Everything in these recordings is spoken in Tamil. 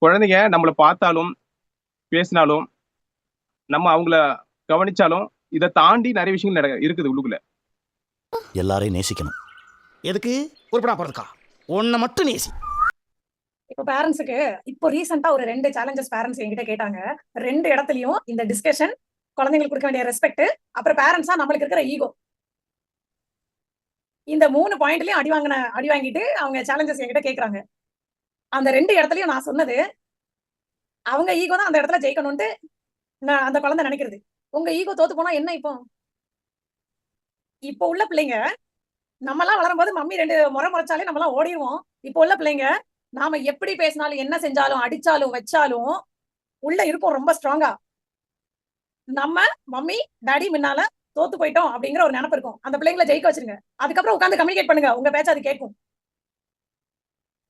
குழந்தைங்க நம்மள பார்த்தாலும், பேசினாலும், நம்ம அவங்கள கவனிச்சாலும், இத தாண்டி நெறைய விஷயங்கள் இருக்குது உள்ளுக்குள்ள. எல்லாரையும் நேசிக்கணும். எதுக்கு? உருப்படா போறதுக்கா? உன்னை மட்டும் நேசி. இப்போ பேரண்ட்ஸுக்கு இப்போ ரீசெண்டா ஒரு 2 சேலஞ்சஸ் பேரண்ட்ஸ் என்கிட்ட கேட்டாங்க. 2 இடத்துலயும் இந்த டிஸ்கஷன், குழந்தைங்களுக்கு கொடுக்க வேண்டிய ரெஸ்பெக்ட், அப்புறம் பேரண்ட்ஸா நம்மளுக்கு இருக்கிற ஈகோ. இந்த 3 பாயிண்ட்லயும் அடி வாங்கிட்டு அவங்க சேலஞ்சஸ் என்கிட்ட கேக்குறாங்க. அந்த 2 இடத்துலயும் நான் சொன்னது, அவங்க ஈகோ தான் அந்த இடத்துல ஜெயிக்கணும்ட்டு அந்த குழந்தை நினைக்கிறது. உங்க ஈகோ தோத்து போனா என்ன இப்போ? இப்போ உள்ள பிள்ளைங்க, நம்மலாம் வளரும்போது மம்மி 2 முறை முறைச்சாலே நம்மலாம் ஓடிடுவோம். இப்போ உள்ள பிள்ளைங்க, நாம எப்படி பேசினாலும், என்ன செஞ்சாலும், அடிச்சாலும், வச்சாலும் உள்ள இருக்கும் ரொம்ப ஸ்ட்ராங்கா. நம்ம மம்மி, டாடி முன்னால தோத்து போயிட்டோம் அப்படிங்கிற ஒரு நினைப்பு இருக்கும். அந்த பிள்ளைங்களை ஜெயிக்க வச்சிருங்க. அதுக்கப்புறம் உட்காந்து கம்யூனிகேட் பண்ணுங்க. உங்க பேச்ச அது கேட்கும்.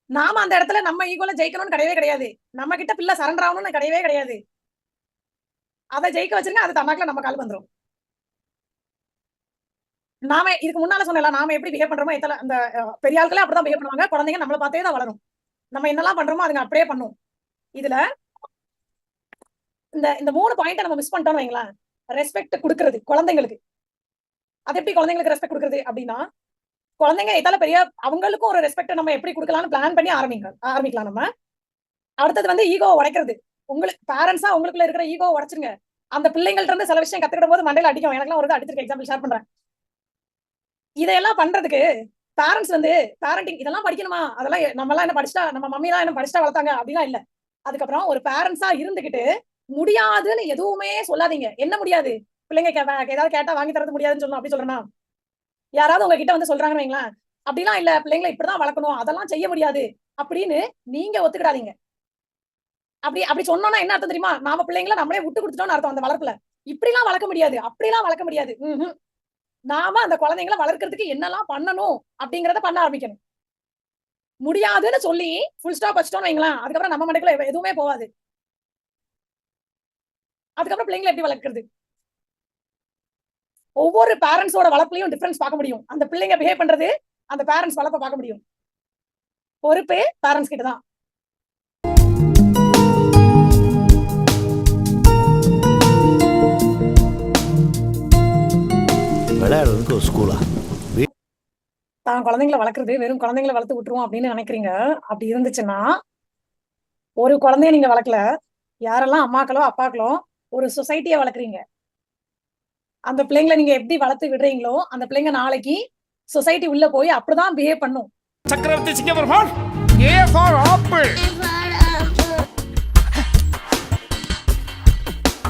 நாம அந்த இடத்துல நம்ம ஈகோல ஜெயிக்கணும்னு கிடையவே கிடையாது. நம்ம கிட்ட பிள்ளை சரண்டர் ஆகணும்னு கிடையவே கிடையாது. அதை ஜெயிக்க வச்சிருங்க. அது தன்னாக்குல நம்ம கால் வந்துரும். நாம இதுக்கு முன்னால சொன்னல, நாம எப்படி பிஹேவ் பண்றோமோ அந்த பெரிய ஆட்களே அப்படிதான் பிஹேவ் பண்ணுவாங்க. குழந்தைங்க நம்மள பார்த்தே தான் வளரும். நம்ம என்னெல்லாம் பண்றோமோ அதுங்க அப்படியே பண்ணும். இதுல இந்த 3 பாயிண்ட நம்ம மிஸ் பண்ணிட்டோம்னு வைங்களேன். ரெஸ்பெக்ட் கொடுக்கிறது குழந்தைங்களுக்கு. அது எப்படி குழந்தைங்களுக்கு ரெஸ்பெக்ட் கொடுக்கிறது அப்படின்னா, குழந்தைங்க இதால பெரிய அவங்களுக்கும் ஒரு ரெஸ்பெக்ட் நம்ம எப்படி கொடுக்கலாம்னு பிளான் பண்ணி ஆரம்பிக்கலாம் நம்ம. அடுத்தது வந்து ஈகோ உடைக்கிறது. உங்களுக்கு பேரண்ட்ஸா உங்களுக்குள்ள இருக்கிற ஈகோ உடைச்சிருங்க. அந்த பிள்ளைங்கள்ட்ட இருந்து சில விஷயம் கத்துக்கிடும் போது மண்டையில அடிக்கும். எனக்குலாம் ஒரு அடிச்சிருக்க எக்ஸாம்பிள் ஷேர் பண்றேன். இதையெல்லாம் பண்றதுக்கு பேரண்ட்ஸ் வந்து பேரண்டிங் இதெல்லாம் படிக்கணுமா? அதெல்லாம் நம்மலாம் என்ன படிச்சுட்டா, நம்ம மம்மி எல்லாம் என்ன படிச்சுட்டா வளர்த்தாங்க அப்படிலாம் இல்ல. அதுக்கப்புறம் ஒரு பேரண்ட்ஸா இருந்துகிட்டு முடியாதுன்னு எதுவுமே சொல்லாதீங்க. என்ன முடியாது? பிள்ளைங்க ஏதாவது கேட்டா வாங்கி தரது முடியாதுன்னு சொல்லணும். அப்படி சொல்றேன்னா, யாராவது உங்ககிட்ட வந்து சொல்றாங்கன்னு வைங்களேன், அப்படிலாம் இல்ல, பிள்ளைங்களை இப்படிதான் வளர்க்கணும், அதெல்லாம் செய்ய முடியாது அப்படின்னு நீங்க ஒத்துக்கிடாதீங்க. அப்படி சொன்னோம்னா என்ன அர்த்தம் தெரியுமா? நாம பிள்ளைங்களை நம்மளே விட்டு கொடுத்துட்டோம்னு அர்த்தம். அந்த வளர்ப்புல இப்படிலாம் வளர்க்க முடியாது, அப்படிலாம் வளர்க்க முடியாது. நாம அந்த குழந்தைங்களை வளர்க்கறதுக்கு என்னெல்லாம் பண்ணணும் அப்படிங்கறத பண்ண ஆரம்பிக்கணும். முடியாதுன்னு சொல்லி ஃபுல் ஸ்டாப் வச்சிட்டோம்னு வைங்களேன், அதுக்கப்புறம் நம்ம மண்டைக்குள்ள எதுவுமே போகாது. அதுக்கப்புறம் பிள்ளைங்களை எப்படி வளர்க்கறது? ஒவ்வொரு பேரண்ட்ஸோட வளர்ப்புலையும் டிஃபரன்ஸ் பார்க்க முடியும். அந்த பிள்ளைங்க பிஹேவ் பண்றது, அந்த பேரண்ட்ஸ் வளர்ப்பை பார்க்க முடியும். பொறுப்பு பேரண்ட்ஸ் கிட்ட தான். விளையாடுறதுக்கு ஒரு ஸ்கூலா? தான் குழந்தைங்களை வளர்க்கறது வெறும் குழந்தைங்களை வளர்த்து விட்டுருவோம் அப்படின்னு நினைக்கிறீங்க. அப்படி இருந்துச்சுன்னா, ஒரு குழந்தைய நீங்க வளர்க்கல, யாரெல்லாம் அம்மாக்களோ அப்பாக்களோ ஒரு சொசைட்டியை வளர்க்குறீங்க. அந்த பிள்ளைங்களை நீங்க எப்படி வளர்த்து விடுறீங்களோ, அந்த பிள்ளைங்க நாளைக்கு சொசைட்டி உள்ள போய் அப்படிதான் பிஹேவ் பண்ணும். சக்கரவர்த்தி Singaperumal, A for apple,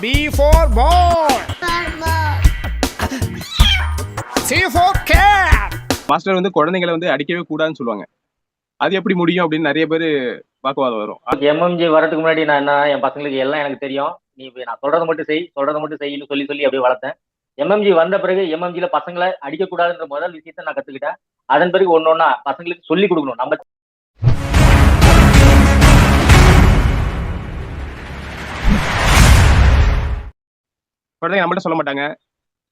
B for ball, C for cat. Master வந்து குழந்தைங்களை வந்து அடிக்கவே கூடாதுன்னு சொல்லுவாங்க. அது எப்படி முடியும் அப்படின்னு நிறைய பேர் வாக்குவாதம் வரும். எம்எம்ஜி வரதுக்கு முன்னாடி நான் என்ன, என் பசங்களுக்கு எல்லாம் எனக்கு தெரியும், நீ நான் சொல்றதை மட்டும் செய்யணும் சொல்லி அப்படியே வளர்த்தேன். எம்எம்ஜி வந்த பிறகு எம்எம்ஜில பசங்களை அடிக்கக்கூடாதுன்ற முதல் விஷயத்த நான் கத்துக்கிட்டேன். அதன் பிறகு ஒன்னொன்னா பசங்களுக்கு சொல்லி கொடுக்கணும். நம்ம குழந்தைங்க நம்மள்ட்ட சொல்ல மாட்டாங்க,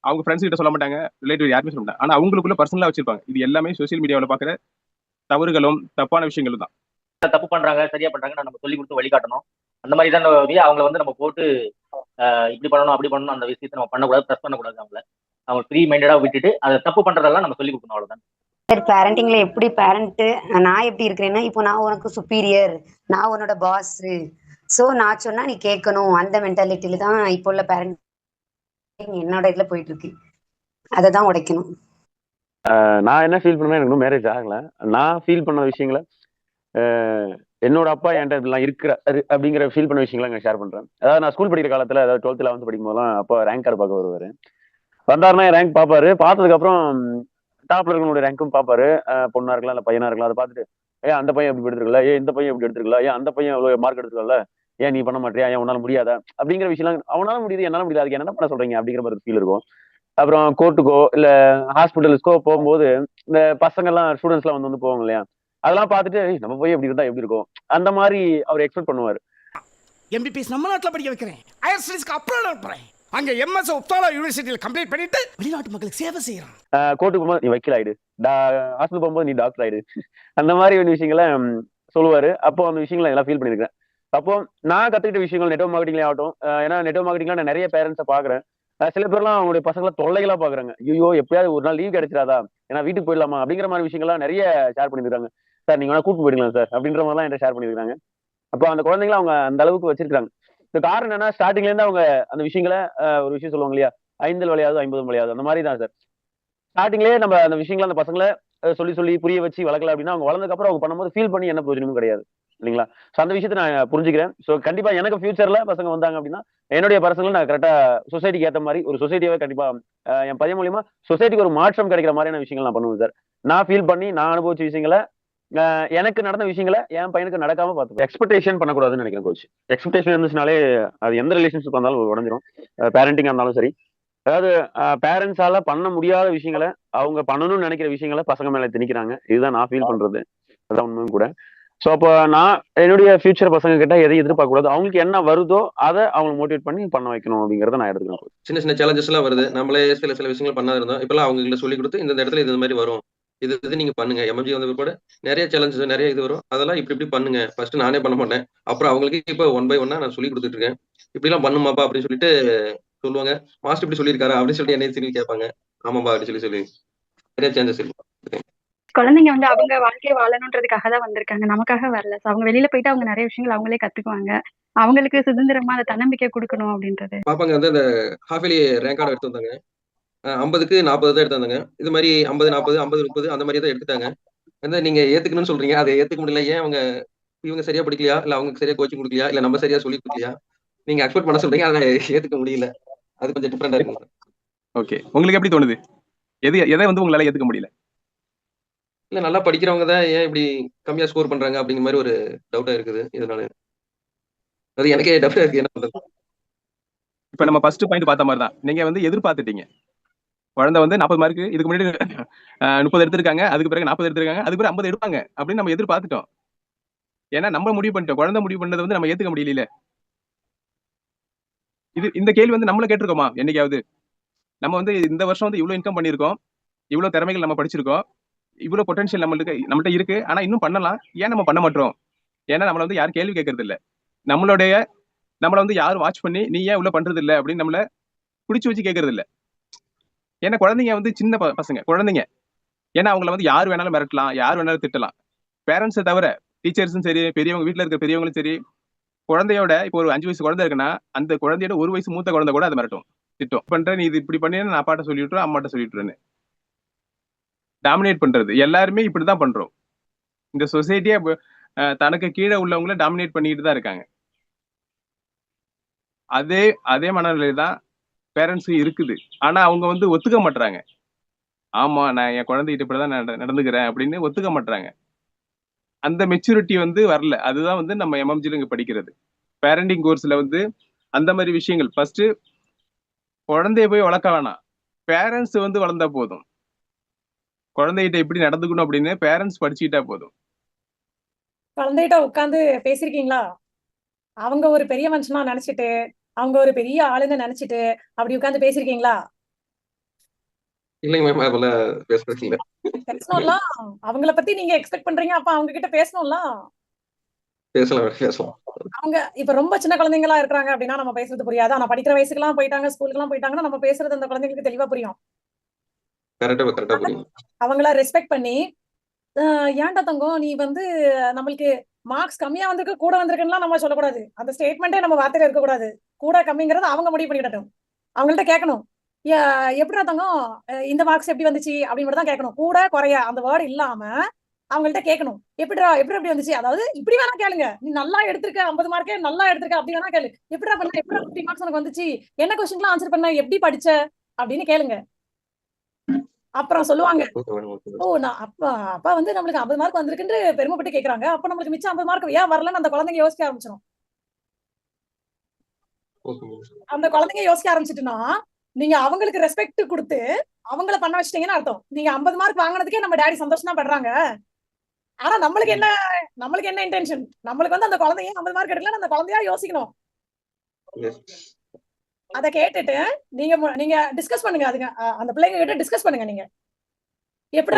அவங்க ஃப்ரெண்ட்ஸ் கிட்ட சொல்ல மாட்டாங்க, ரிலேட்டிவ் யாருமே சொல்ல மாட்டாங்க. ஆனா அவங்களுக்குள்ள பர்சனலா வச்சிருப்பாங்க. இது எல்லாமே சோசியல் மீடியாவில் பாக்குற தவறுகளும் தப்பான விஷயங்களும் தான். தப்பு பண்றாங்க, சரியா பண்றாங்க, நம்ம சொல்லி கொடுத்து வழிகாட்டணும். அந்த மாதிரி தான் அவங்களை வந்து நம்ம போட்டு இப்படி பண்ணணும் அப்படி பண்ணணும் அந்த விஷயத்தை நம்ம பண்ணக்கூடாது, ப்ரெஸ் பண்ணக்கூடாது. அவங்க ஃப்ரீ மைண்டடா விட்டுட்டு அதை தப்பு பண்றதெல்லாம் நம்ம சொல்லி கொடுக்கணும். அவ்வளவுதான். பேரண்டிங்ல எப்படி பேரண்ட் நான் எப்படி இருக்கிறேன்னா, இப்போ நான் உனக்கு சுப்பீரியர், நான் உன்னோட பாஸ், சோ நான் சொன்னா நீ கேட்கணும், அந்த மென்டாலிட்டியில தான் இப்போ உள்ள பேரண்ட் என்னோட இதுல போயிட்டு இருக்கு. அதை தான் உடைக்கணும். நான் என்ன ஃபீல் பண்ணேன், எனக்கு இன்னும் மேரேஜ் ஆகல. நான் ஃபீல் பண்ண விஷயங்களை என்னோட அப்பா என்கிட்ட இப்படிலாம் இருக்கிறாரு அப்படிங்கிற ஃபீல் பண்ண விஷயங்களை நான் ஷேர் பண்றேன். அதாவது நான் ஸ்கூல் படிக்கிற காலத்துல, அதாவது 12th 11th படிக்கும் போதெல்லாம் அப்பா ரேங்க் கார்டு பார்க்க வருவாரு. வந்தாருன்னா ரேங்க் பார்ப்பாரு. பார்த்ததுக்கு அப்புறம் டாப்ல இருக்கவங்களுடைய ரேங்க்கும் பார்ப்பாரு. பொண்ணா இருக்கலாம் இல்ல பையனா இருக்கலாம். அதை பார்த்துட்டு ஏன் அந்த பையன் எப்படி எடுத்துருக்கல, ஏன் இந்த பையன் எப்படி எடுத்துருக்கல, ஏன் அந்த பையன் அவ்வளவு மார்க் எடுத்துக்கல, ஏன் நீ பண்ண மாட்டியா, ஏன் உன்னால முடியாதா அப்படிங்கிற விஷயம். அவனால முடியுது, என்னால முடியாது, அதுக்கு என்ன பண்ண சொல்றீங்க அப்படிங்கிற மாதிரி ஃபீல் இருக்கும். அப்புறம் கோர்ட்டுக்கோ இல்ல ஹாஸ்பிட்டல்ஸ்க்கோ போகும்போது இந்த பசங்க எல்லாம் ஸ்டூடெண்ட்ஸ் எல்லாம் வந்து போவாங்க இல்லையா, அதெல்லாம் பார்த்துட்டு நம்ம போய் எப்படி இருந்தா எப்படி இருக்கும் அந்த மாதிரி அவர் எக்ஸ்பெக்ட் பண்ணுவாரு. எம்பிபிஎஸ் நம்ம நாட்டில் படிக்க வைக்கிறேன், ஹையர் ஸ்டடீஸ்க்கு அப்ரோட் அனுப்புறேன், அங்க எம்எஸ் உப்சாலா யூனிவர்சிட்டியில கம்ப்ளீட் பண்ணிட்டு வெளிநாட்டு மக்களுக்கு சேவை செய்யறான். கோர்ட்டுக்கு போகும்போது நீ வக்கீல் ஆயிடு, ஹாஸ்பிட்டல் போகும்போது நீ டாக்டர் ஆயிடு, அந்த மாதிரி ஒரு விஷயங்களை சொல்லுவாரு. அப்போ அந்த விஷயங்களை எல்லாம் ஃபீல் பண்ணிருக்கேன். அப்போ நான் கத்துக்கிட்ட விஷயங்கள் நெட்வொர்க் மார்க்கெட்டிங்ல ஆகட்டும், ஏன்னா நெட்வொர்க் மார்க்கெட்டிங்ல நான் நிறைய பேரண்ட்ஸை பாக்குறேன். சில பேர்லாம் அவங்களுடைய பசங்களை தொல்லைகளா பாக்குறாங்க. ஐயோ எப்பயாவது ஒரு நாள் லீவ் கிடைச்சிடாதா, ஏன்னா வீட்டுக்கு போயிடலாமா அப்படிங்கிற மாதிரி விஷயங்கள்லாம் நிறைய ஷேர் பண்ணிருக்காங்க. சார் நீங்க வேணா கூட்டு போயிடலாம் சார் அப்படின்ற மாதிரிலாம் என்கிட்ட ஷேர் பண்ணிருக்காங்க. அப்போ அந்த குழந்தைங்களை அவங்க அந்த அளவுக்கு வச்சிருக்காங்க. இந்த காரணம் என்னன்னா ஸ்டார்டிங்ல இருந்து அவங்க அந்த விஷயங்களை ஒரு விஷயம் சொல்லுவாங்க இல்லையா, 5 விளையாது 50 விளையாது, அந்த மாதிரி தான் சார். ஸ்டார்டிங்லேயே நம்ம அந்த விஷயங்களை அந்த பசங்களை சொல்லி சொல்லி புரிய வச்சு வளர்க்கல அப்படின்னா அவங்க வளர்ந்ததுக்கு அப்புறம் அவங்க பண்ணும்போது ஃபீல் பண்ணி என்ன பிரயோஜனமும் கிடையாது இல்லைங்களா. ஸோ அந்த விஷயத்தை நான் புரிஞ்சுக்கிறேன். ஸோ கண்டிப்பா எனக்கு ஃபியூச்சர்ல பசங்க வந்தாங்க அப்படின்னா என்னுடைய பர்சனல் நான் கரெக்டா சொசைட்டிக்கு ஏற்ற மாதிரி ஒரு சொசைட்டியாவே கண்டிப்பா என் பையன் மூலியமா சொசைட்டிக்கு ஒரு மாற்றம் கிடைக்கிற மாதிரியான விஷயங்கள் நான் பண்ணுவேன் சார். நான் ஃபீல் பண்ணி நான் அனுபவிச்ச விஷயங்களை எனக்கு நடந்த விஷயங்களை என் பையனுக்கு நடக்காம பார்த்து எக்ஸ்பெக்டேஷன் பண்ணக்கூடாதுன்னு நினைக்கிறேன் கோச். எக்ஸ்பெக்டேஷன் இருந்துச்சுனாலே அது எந்த ரிலேஷன்ஷிப் வந்தாலும் உடஞ்சிரும். பேரண்டிங்கா இருந்தாலும் சரி. அதாவது பேரண்ட்ஸால பண்ண முடியாத விஷயங்களை அவங்க பண்ணணும்னு நினைக்கிற விஷயங்களை பசங்க மேல திணிக்கிறாங்க. இதுதான் நான் ஃபீல் பண்றது. அதான் உண்மையும் கூட. ஸோ அப்போ நான் என்னுடைய ஃபியூச்சர் பசங்க கிட்ட எதையும் எதிர்பார்க்க கூடாது. அவங்களுக்கு என்ன வருதோ அதை அவங்க மோட்டிவேட் பண்ணி பண்ண வைக்கணும் அப்படிங்கறத நான் எடுத்துக்கிறேன். சின்ன சின்ன சேலஞ்சஸ் எல்லாம் வருது. நம்மளே சில விஷயங்கள் பண்ணாத இருந்தோம். இப்பெல்லாம் அவங்ககிட்ட சொல்லி கொடுத்து இந்த இடத்துல இது மாதிரி வரும், இது நீங்க பண்ணுங்க. எம்எம்ஜி வந்த பிற்பாடு நிறைய சேலஞ்சஸ் நிறைய இது வரும். அதெல்லாம் இப்படி பண்ணுங்க. ஃபர்ஸ்ட் நானே பண்ண மாட்டேன். அப்புறம் அவங்களுக்கு இப்போ 1 by 1 நான் சொல்லி கொடுத்துட்டு இருக்கேன். இப்படி எல்லாம் பண்ணுமாப்பா அப்படின்னு சொல்லிட்டு சொல்லுவாங்க. மாஸ்டர் இப்படி சொல்லியிருக்காரு அப்படின்னு சொல்லிட்டு என்னை திரும்பி கேட்பாங்க. ஆமாப்பா அப்படின்னு சொல்லி நிறைய சேஞ்சஸ் இருக்கு. குழந்தைங்க வந்து அவங்க வாழ்க்கையை வாழணுன்றதுக்காக தான் வந்திருக்காங்க, நமக்காக வரல. அவங்க வெளியில போயிட்டு அவங்க நிறைய விஷயங்கள் அவங்களே கத்துக்குவாங்க. அவங்களுக்கு சுதந்திரமா அந்த தன்னம்பிக்கை கொடுக்கணும் அப்படின்றது. பாப்பாங்க வந்து அந்த ஹாஃப் இயர்லி ரேங்கார்டு எடுத்து வந்தாங்க. 50க்கு 40 தான் எடுத்து வந்தாங்க. இது மாதிரி 50 40 50 30 அந்த மாதிரி தான் எடுத்துட்டாங்க. வந்து நீங்க ஏத்துக்கணும்னு சொல்றீங்க, அதை ஏத்துக்க முடியல. ஏன் இவங்க சரியா படிக்கலையா, இல்ல அவங்களுக்கு சரியா கோச்சிங் கொடுக்கலையா, இல்ல நம்ம சரியா சொல்லி கொடுக்கலையா, நீங்க எக்ஸ்பெக்ட் பண்ண சொல்றீங்க, அதை ஏத்துக்க முடியல. அது கொஞ்சம் டிஃபரெண்டா இருக்கு. ஓகே, உங்களுக்கு எப்படி தோணுது? எதை வந்து உங்களால ஏத்துக்க முடியல? இல்ல நல்லா படிக்கிறவங்க தான் ஏன் இப்படி கம்மியா ஸ்கோர் பண்றாங்க அப்படிங்கிற மாதிரி ஒரு டவுட்டா இருக்குது. இதனால அது எனக்கே டவுட்டா இருக்கு. என்ன பண்றது? இப்ப நம்ம ஃபர்ஸ்ட் பாயிண்ட் பார்த்த மாதிரி தான் நீங்க வந்து எதிர்பார்த்துட்டீங்க. குழந்தை வந்து 40 மார்க்கு இதுக்கு முன்னாடி 30 எடுத்திருக்காங்க, அதுக்கு பிறகு 40 எடுத்திருக்காங்க, அதுக்கு பிறகு 50 எடுப்பாங்க அப்படின்னு நம்ம எதிர்பார்த்துட்டோம். ஏன்னா நம்ம முடிவு பண்ணிட்டோம். குழந்தை முடிவு பண்ணதை வந்து நம்ம ஏத்துக்க முடியல. இந்த கேள்வி வந்து நம்மள கேட்டிருக்கோமா என்னைக்காவது? நம்ம வந்து இந்த வருஷம் வந்து இவ்வளவு இன்கம் பண்ணியிருக்கோம், இவ்வளவு திறமைகள் நம்ம படிச்சிருக்கோம், இவ்வளவு பொட்டன்ஷியல் நம்மள்ட்ட இருக்கு, ஆனா இன்னும் பண்ணலாம், ஏன் நம்ம பண்ண மாட்டோம்? ஏன்னா நம்மள வந்து யாரும் கேள்வி கேட்கறது இல்ல. நம்மள வந்து யாரும் வாட்ச் பண்ணி நீ ஏன் இவ்வளவு பண்றது இல்ல அப்படின்னு நம்மள பிடிச்சு வச்சு கேட்கறது இல்ல. ஏன்னா குழந்தைங்க வந்து சின்ன பசங்க குழந்தைங்க. ஏன்னா அவங்கள வந்து யார் வேணாலும் மிரட்டலாம், யார் வேணாலும் திட்டலாம். பேரண்ட்ஸை தவிர டீச்சர்ஸும் சரி, பெரியவங்க வீட்டுல இருக்க பெரியவங்களும் சரி, குழந்தையோட இப்போ ஒரு 5 வயசு குழந்தை இருக்குன்னா அந்த குழந்தையோட 1 வயசு மூத்த குழந்தை கூட அதை மிரட்டும், திட்டம். பண்ற நீ இது இப்படி பண்ணி நான் அப்பாட்ட சொல்லிவிட்டுறேன், அம்மாட்ட சொல்லிவிட்டுறேன்னு டாமினேட் பண்றது. எல்லாருமே இப்படிதான் பண்றோம். இந்த சொசைட்டியே தனக்கு கீழே உள்ளவங்கள டாமினேட் பண்ணிட்டு தான் இருக்காங்க. அதே மனநிலை தான் பேரண்ட்ஸும் இருக்குது. ஆனா அவங்க வந்து ஒத்துக்க மாட்டாங்க. ஆமா நான் என் குழந்தைகிட்ட இப்படிதான் நடந்துக்கிறேன் அப்படின்னு ஒத்துக்க மாட்டாங்க. அந்த மெச்சூரிட்டி வந்து வரல. அதுதான் வந்து நம்ம எம்எம்ஜில இங்க படிக்கிறது. பேரண்டிங் கோர்ஸ்ல வந்து அந்த மாதிரி விஷயங்கள் ஃபர்ஸ்ட் குழந்தைய போய் வளர்க்க வேணாம், பேரண்ட்ஸ் வந்து வளர்ந்தா போதும். குழந்தைகிட்ட எப்படி நடந்துக்கணும் அப்படின்னு பேரண்ட்ஸ் படிச்சுக்கிட்டா போதும். குழந்தைகிட்ட உட்காந்து பேசிருக்கீங்களா? அவங்க ஒரு பெரிய மனுஷனா நினைச்சிட்டு, அவங்க ஒரு பெரிய ஆளுன்னு நினைச்சிட்டு அப்படி உட்காந்து பேசிருக்கீங்களா? இல்லைங்க மேம், அதெல்லாம் பேசுறது இல்ல. பேசணும்ல. அவங்கள பத்தி நீங்க எக்ஸ்பெக்ட் பண்றீங்க, அப்ப அவங்க கிட்ட பேசணும்ல. பேசலாம். அவங்க இப்ப ரொம்ப சின்ன குழந்தைங்களா இருக்கிறாங்க அப்படின்னா நம்ம பேசுறது புரியாது. ஆனா படிக்கிற வயசுக்குலாம் போயிட்டாங்க, ஸ்கூலுக்குலாம் போயிட்டாங்கன்னா நம்ம பேசுறது அந்த குழந்தைங்களுக்கு தெளிவா புரியும். கரெக்டா புரியும். அவங்கள ரெஸ்பெக்ட் பண்ணி, ஏன்டா தங்கம் நீ வந்து நம்மளுக்கு மார்க்ஸ் கம்மியா வந்திருக்கு, கூட வந்திருக்குன்னுலாம் நம்ம சொல்லக்கூடாது. அந்த ஸ்டேட்மெண்டே நம்ம வார்த்தையில இருக்கக்கூடாது. கூட கம்மிங்கிறது அவங்க முடிவு பண்ணிக்கிட்டோம். அவங்கள்ட்ட கேட்கணும், எப்படிடா தங்கம் இந்த மார்க்ஸ் எப்படி வந்துச்சு அப்படின்னு மட்டும் தான் கேட்கணும். கூட குறைய அந்த வேர்டு இல்லாம அவங்கள்ட்ட கேட்கணும். எப்படி வந்துச்சு, அதாவது இப்படி வேணா கேளுங்க. நீ நல்லா எடுத்திருக்க 50 மார்க்கே நல்லா எடுத்திருக்க அப்படி வேணா கேளு. எப்படிடா பண்ண, எப்படி 50 மார்க்ஸ் உனக்கு வந்துச்சு, என்ன கொஸ்டின்லாம் ஆன்சர் பண்ண, எப்படி படிச்ச அப்படின்னு கேளுங்க. அப்புறம் சொல்லுவாங்க, ஓ நான் அப்பா வந்து நம்மளுக்கு 50 மார்க் வந்திருக்குன்னு பெருமைப்பட்டு கேட்கறாங்க, அப்ப நம்மளுக்கு மிச்சம் 50 மார்க் ஏன் வரலன்னு அந்த குழந்தைங்க யோசிக்க ஆரம்பிச்சிடும். அந்த குழந்தைங்க யோசிக்க ஆரம்பிச்சிட்டுனா நீங்க அவங்களுக்கு ரெஸ்பெக்ட் கொடுத்து அவங்கள பண்ண வச்சிட்டீங்கன்னு அர்த்தம். நீங்க 50 மார்க் வாங்கினதுக்கே நம்ம டாடி சந்தோஷம் தான் படுறாங்க. ஆனா நம்மளுக்கு என்ன இன்டென்ஷன், நம்மளுக்கு வந்து அந்த குழந்தைய 50 மார்க் எடுக்கல அந்த குழந்தையா யோசிக்கணும். அத கேட்டுட்டு நீங்க டிஸ்கஸ் பண்ணுங்க. அதுங்க அந்த பிள்ளைங்க கிட்ட டிஸ்கஸ் பண்ணுங்க. நீங்க எப்படி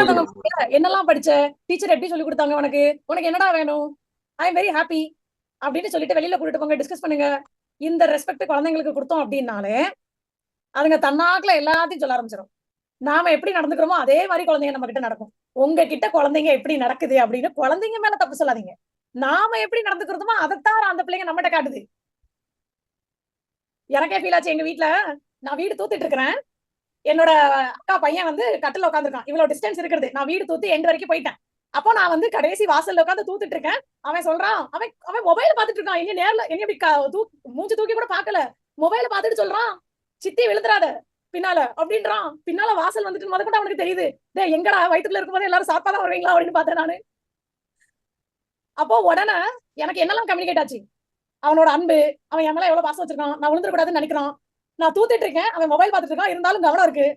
என்னெல்லாம் படிச்ச, டீச்சர் எப்படி சொல்லி கொடுத்தாங்க, உனக்கு என்னடா வேணும், ஐ எம் வெரி ஹாப்பி அப்படின்னு சொல்லிட்டு வெளியில கூட்டிட்டு போங்க, டிஸ்கஸ் பண்ணுங்க. இந்த ரெஸ்பெக்ட் குழந்தைங்களுக்கு கொடுத்தோம் அப்படின்னாலே அதுங்க தன்னாக்குல எல்லாத்தையும் சொல்ல ஆரம்பிச்சிடும். நாம எப்படி நடந்துக்கிறோமோ அதே மாதிரி குழந்தைங்க நம்ம கிட்ட நடக்கும். உங்ககிட்ட குழந்தைங்க எப்படி நடக்குது அப்படின்னு குழந்தைங்க மேல தப்பு சொல்லாதீங்க. நாம எப்படி நடந்துக்கிறோமோ அதைத்தான் அந்த பிள்ளைங்க நம்மகிட்ட காட்டுது. எனக்கே ஃபீல் ஆச்சு. எங்க வீட்டுல நான் வீடு தூத்திட்டு இருக்கிறேன். என்னோட அக்கா பையன் வந்து கட்டில உட்காந்துருக்கான். இவ்வளவு டிஸ்டன்ஸ் இருக்கிறது. நான் வீடு தூத்தி எண்ட் வரைக்கும் போயிட்டேன். அப்போ நான் வந்து கடைசி வாசல்ல உட்காந்து தூத்திட்டு இருக்கேன். அவன் சொல்றான், அவன் மொபைல பாத்துட்டு இருக்கான். என்ன நேர்ல என்ன இப்படி மூஞ்சி தூக்கி கூட பாக்கல, மொபைல பாத்துட்டு சொல்றான், சித்தி விழுந்துறாத பின்னால அப்படின்றான். பின்னால வாசல் வந்துட்டு கூட அவனுக்கு தெரியுது. டே எங்கடா வயிற்றுல இருக்கும்போது எல்லாரும் சாப்பாதான் வருவீங்களா அப்படின்னு பார்த்தேன் நானு. அப்போ உடனே எனக்கு என்னெல்லாம் கம்யூனிகேட் ஆச்சு. அவனோட அன்பு, அவன் என் மேல எவ்வளவு பாசம் வச்சிருக்கான், நான் விழுந்துடக்கூடாதுன்னு நினைக்கிறான். நான் தூத்திட்டு இருக்கேன், அவன் மொபைல் பார்த்துட்டு இருக்கான், இருந்தாலும் கவனம் இருக்கு.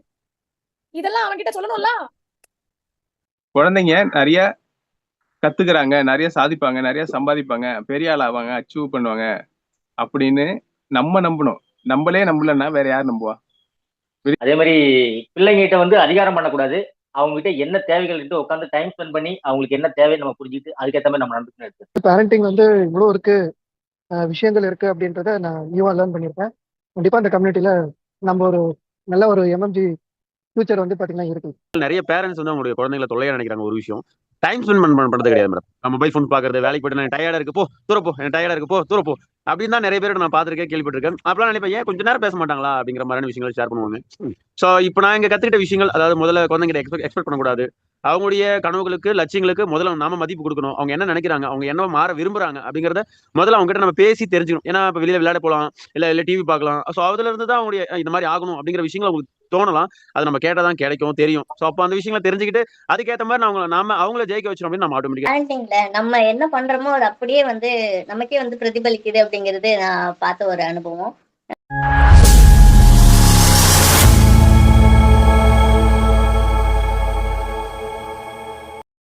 இதெல்லாம் அவன் கிட்ட சொல்லணும்ல. குழந்தைங்க நிறைய கத்துக்கிறாங்க, நிறைய சாதிப்பாங்க, நிறைய சம்பாதிப்பாங்க, பெரிய ஆள் ஆவாங்க, அச்சீவ் பண்ணுவாங்க அப்படின்னு நம்ம நம்பணும். நம்மளே நம்பலன்னா வேற யார் நம்புவா? அதே மாதிரி பிள்ளைங்கிட்ட வந்து அதிகாரம் பண்ணக்கூடாது. அவங்க கிட்ட என்ன தேவைகள் இருக்கு உட்காந்து டைம் ஸ்பெண்ட் பண்ணி அவங்களுக்கு என்ன தேவை நம்ம புரிஞ்சுட்டு அதுக்கேற்ற மாதிரி நம்ம நடந்துக்கணும் இருக்கு. பேரண்டிங் வந்து இவ்வளோ இருக்கு, விஷயங்கள் இருக்கு அப்படின்றத நான் நியூவா லேர்ன் பண்ணியிருக்கேன். கண்டிப்பா இந்த கம்யூனிட்டியில நம்ம ஒரு நல்ல ஒரு எம்எம்ஜி ஃபியூச்சர் வந்து பாத்தீங்கன்னா இருக்கு. நிறைய பேரண்ட்ஸ் வந்து அவங்களுடைய குழந்தைகளை தொல்லையா நினைக்கிறாங்க. ஒரு விஷயம் டைம் ஸ்பெண்ட் பண்றது கிடையாது மேடம். மொபைல் ஃபோன் பாக்குறது, வேலைக்கு போயிட்டு நான் டயர்டா இருக்கு போ தூரப்போ, எனக்கு டயர்டா இருக்கு போ தூரப்போ அப்படின்னு தான் நிறைய பேர் நான் பார்த்திருக்கேன், கேள்விப்பட்டிருக்கேன். அப்பெல்லாம் நினைப்பேன், ஏன் கொஞ்ச நேரம் பேச மாட்டாங்களா அப்படிங்கிற மாதிரியான விஷயங்களை ஷேர் பண்ணுவாங்க. ஸோ இப்போ நான் இங்க கத்துக்கிட்ட விஷயங்கள், அதாவது முதல்ல குழந்தைங்கிட்ட எக்ஸ்பெக்ட் பண்ணக்கூடாது. அவங்களுடைய கனவுகளுக்கு, லட்சியங்களுக்கு முதல்ல நாம மதிப்பு கொடுக்கணும். அவங்க என்ன நினைக்கிறாங்க, அவங்க என்ன மாற விரும்புறாங்க அப்படிங்கறத முதல்ல அவங்க கிட்ட நம்ம பேசி தெரிஞ்சுக்கணும். ஏன்னா இப்ப வெளியில விளையாட போகலாம், இல்ல டிவி பார்க்கலாம். ஸோ அதுல இருந்து தான் அவங்களுடைய இந்த மாதிரி ஆகணும் அப்படிங்கிற விஷயங்கள் அவங்களுக்கு தோணலாம். அது நம்ம கேட்டாதான் கிடைக்கும், தெரியும். ஸோ அப்போ அந்த விஷயங்களை தெரிஞ்சுக்கிட்டு அதுக்கேற்ற மாதிரி நாம அவங்கள ஜெயிக்க வச்சிடும் அப்படின்னு நம்ம ஆட்டோமேட்டிக்கா பேரண்டிங்ல நம்ம என்ன பண்றோமோ அது அப்படியே வந்து நமக்கே வந்து பிரதிபலிக்குது அப்படிங்கிறது நான் பார்த்த ஒரு அனுபவம்.